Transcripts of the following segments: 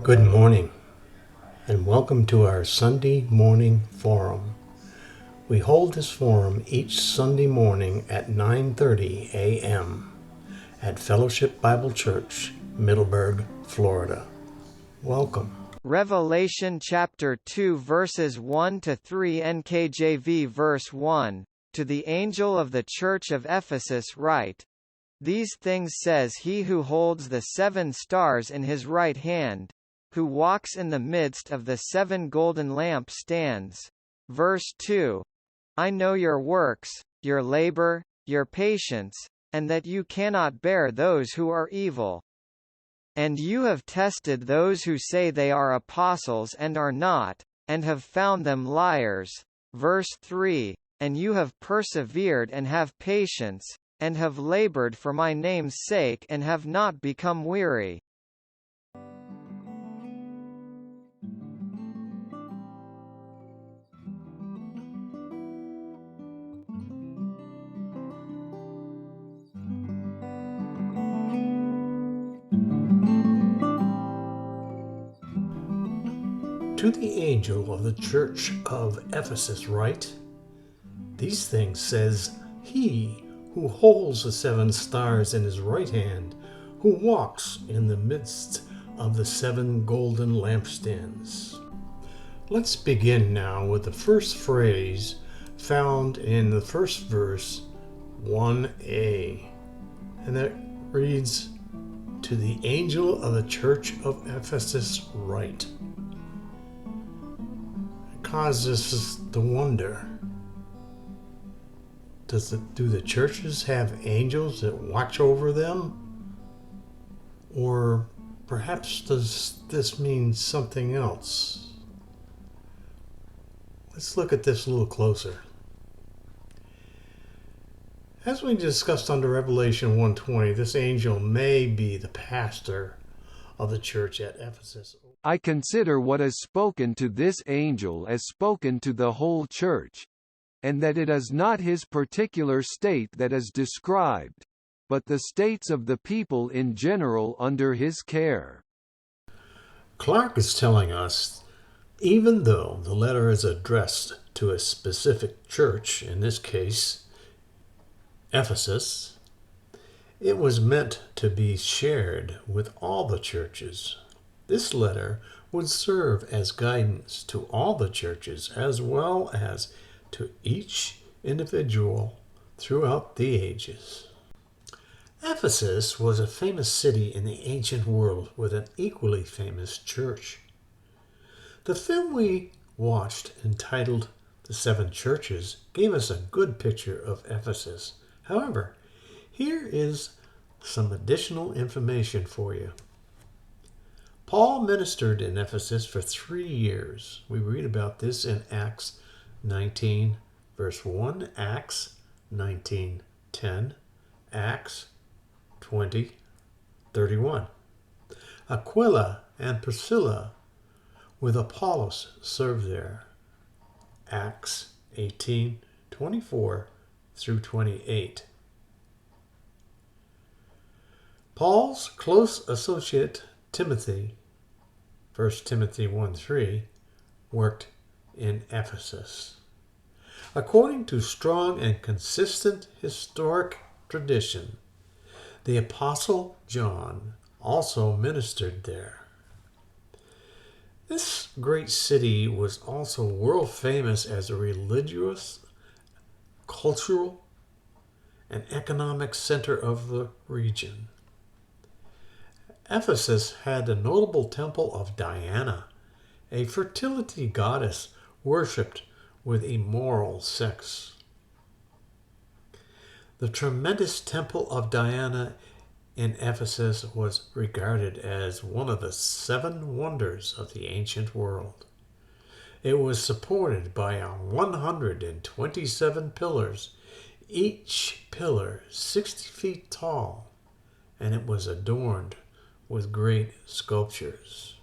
Good morning, and welcome to our Sunday morning forum. We hold this forum each Sunday morning at 9:30 a.m. at Fellowship Bible Church, Middleburg, Florida. Welcome. Revelation chapter 2 verses 1 to 3 NKJV verse 1, to the angel of the church of Ephesus write, These things says he who holds the 7 stars in his right hand, who walks in the midst of the 7 golden lampstands. Verse 2, I know your works, your labor, your patience, and that you cannot bear those who are evil. And you have tested those who say they are apostles and are not, and have found them liars. Verse 3, and you have persevered and have patience, and have labored for my name's sake and have not become weary. To the angel of the church of Ephesus write, These things says he who holds the 7 stars in his right hand, who walks in the midst of the 7 golden lampstands. Let's begin now with the first phrase found in the first verse, 1a. And that reads, To the angel of the church of Ephesus write. It causes us to wonder, do the churches have angels that watch over them? Or perhaps does this mean something else? Let's look at this a little closer. As we discussed under Revelation 1:20, this angel may be the pastor of the church at Ephesus. I consider what is spoken to this angel as spoken to the whole church, and that it is not his particular state that is described, but the states of the people in general under his care. Clark is telling us, even though the letter is addressed to a specific church, in this case, Ephesus, it was meant to be shared with all the churches. This letter would serve as guidance to all the churches as well as to each individual throughout the ages. Ephesus was a famous city in the ancient world with an equally famous church. The film we watched, entitled The 7 Churches, gave us a good picture of Ephesus. However, here is some additional information for you. Paul ministered in Ephesus for 3 years. We read about this in Acts 19, verse 1, Acts 19:10, Acts 20:31. Aquila and Priscilla with Apollos served there. Acts 18:24 through 28. Paul's close associate Timothy, 1 Timothy 1:3, worked in Ephesus. According to strong and consistent historic tradition, the Apostle John also ministered there. This great city was also world famous as a religious, cultural, and economic center of the region. Ephesus had the notable temple of Diana, a fertility goddess worshipped with immoral sex. The tremendous temple of Diana in Ephesus was regarded as one of the 7 wonders of the ancient world. It was supported by 127 pillars, each pillar 60 feet tall, and it was adorned with great sculptures.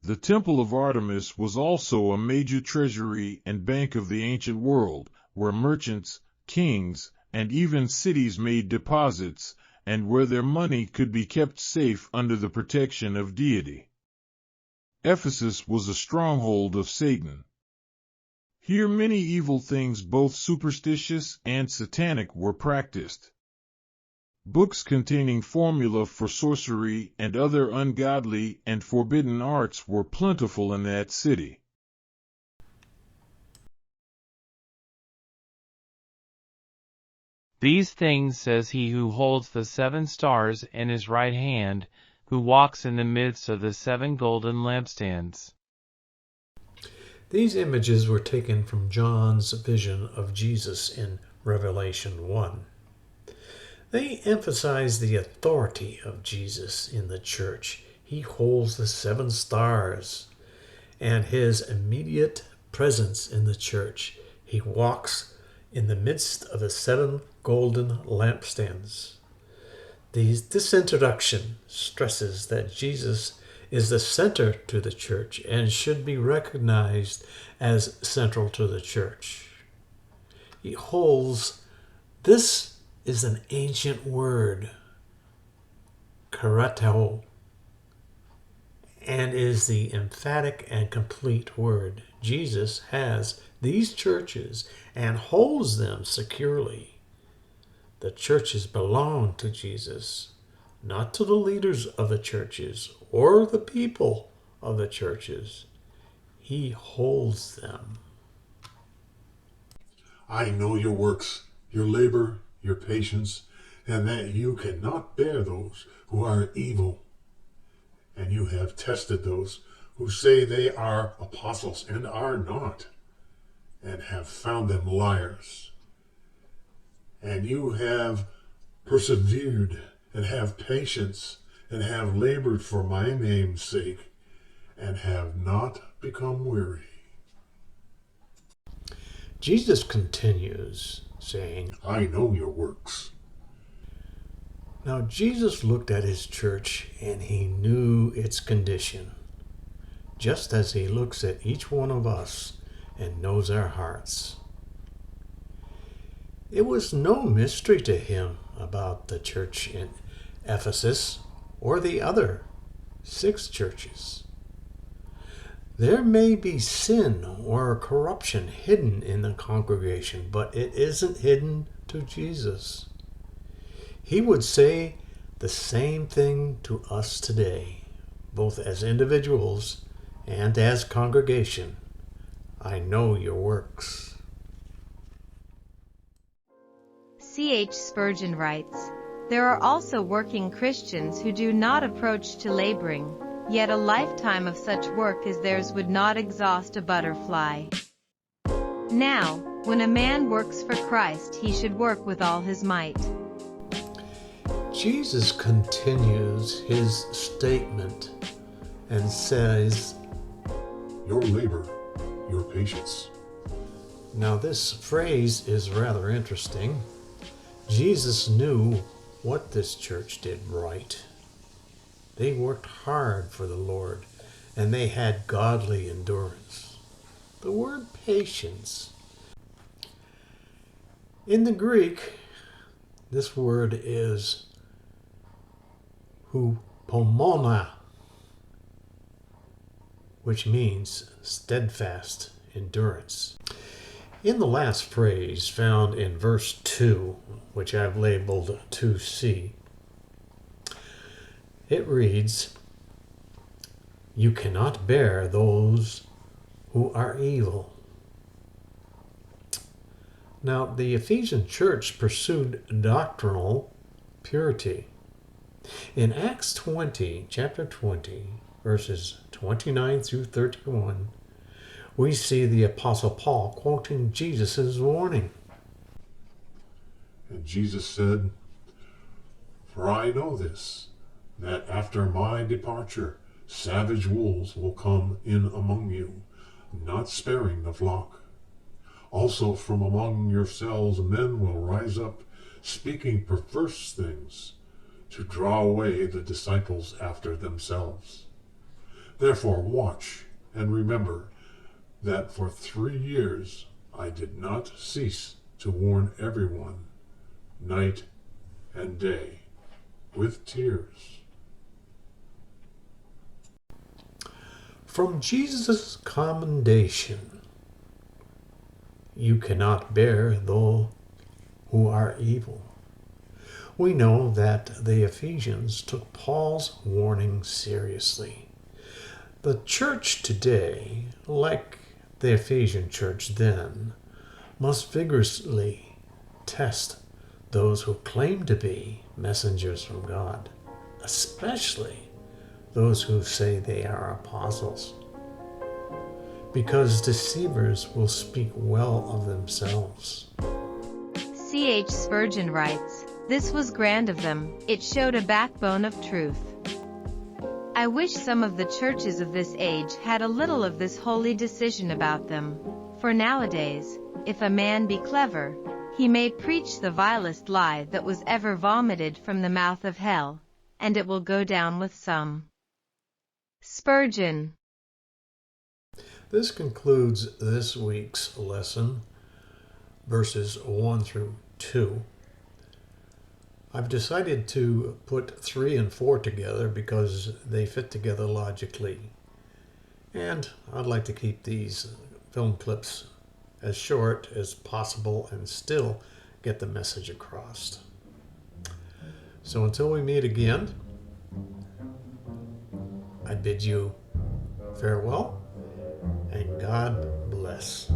The Temple of Artemis was also a major treasury and bank of the ancient world, where merchants, kings, and even cities made deposits, and where their money could be kept safe under the protection of deity. Ephesus was a stronghold of Satan. Here many evil things, both superstitious and satanic, were practiced. Books containing formula for sorcery and other ungodly and forbidden arts were plentiful in that city. These things says he who holds the 7 stars in his right hand, who walks in the midst of the 7 golden lampstands. These images were taken from John's vision of Jesus in Revelation 1. They emphasize the authority of Jesus in the church. He holds the 7 stars and his immediate presence in the church. He walks in the midst of the 7 golden lampstands. This introduction stresses that Jesus is the center to the church and should be recognized as central to the church. He holds, this is an ancient word, karateo, and is the emphatic and complete word. Jesus has these churches and holds them securely. The churches belong to Jesus, not to the leaders of the churches or the people of the churches. He holds them. I know your works, your labor, your patience, and that you cannot bear those who are evil. And you have tested those who say they are apostles and are not, and have found them liars. And you have persevered and have patience and have labored for my name's sake and have not become weary. Jesus continues saying, I know your works. Now Jesus looked at his church and he knew its condition, just as he looks at each one of us and knows our hearts. It was no mystery to him about the church in Ephesus or the other 6 churches. There may be sin or corruption hidden in the congregation, but it isn't hidden to Jesus. He would say the same thing to us today, both as individuals and as congregation. I know your works. C.H. Spurgeon writes, there are also working Christians who do not approach to laboring, yet a lifetime of such work as theirs would not exhaust a butterfly. Now, when a man works for Christ, he should work with all his might. Jesus continues his statement and says, Your labor, your patience. Now this phrase is rather interesting. Jesus knew what this church did right. They worked hard for the Lord, and they had godly endurance. The word patience, in the Greek, this word is hupomona, which means steadfast endurance. In the last phrase found in verse 2, which I've labeled 2c, it reads, you cannot bear those who are evil. Now, the Ephesian church pursued doctrinal purity. In Acts 20, chapter 20, verses 29 through 31, we see the Apostle Paul quoting Jesus' warning. And Jesus said, For I know this, that after my departure savage wolves will come in among you, not sparing the flock. Also from among yourselves men will rise up, speaking perverse things, to draw away the disciples after themselves. Therefore watch and remember that for 3 years I did not cease to warn everyone, night and day, with tears. From Jesus' commendation, you cannot bear those who are evil. We know that the Ephesians took Paul's warning seriously. The church today, like the Ephesian church then, must vigorously test those who claim to be messengers from God, especially those who say they are apostles, because deceivers will speak well of themselves. C.H. Spurgeon writes, "This was grand of them, it showed a backbone of truth." I wish some of the churches of this age had a little of this holy decision about them, for nowadays, if a man be clever, he may preach the vilest lie that was ever vomited from the mouth of hell, and it will go down with some. Spurgeon. This concludes this week's lesson, verses 1 through 2. I've decided to put 3 and 4 together because they fit together logically. And I'd like to keep these film clips as short as possible and still get the message across. So until we meet again, I bid you farewell and God bless.